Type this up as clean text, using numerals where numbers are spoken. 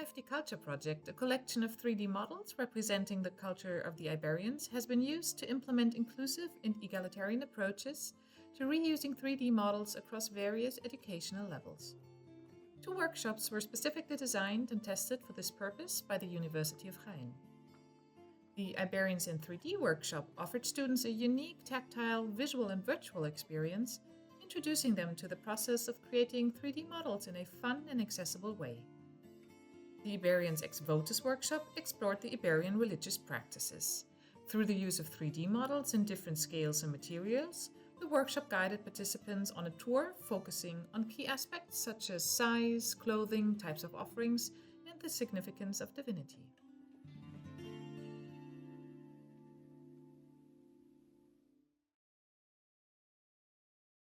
5Dculture project, a collection of 3D models representing the culture of the Iberians, has been used to implement inclusive and egalitarian approaches to reusing 3D models across various educational levels. 2 workshops were specifically designed and tested for this purpose by the University of Jaén. The Iberians in 3D workshop offered students a unique tactile, visual and virtual experience, introducing them to the process of creating 3D models in a fun and accessible way. The Iberians ex votis workshop explored the Iberian religious practices. Through the use of 3D models in different scales and materials, the workshop guided participants on a tour focusing on key aspects such as size, clothing, types of offerings, and the significance of divinity.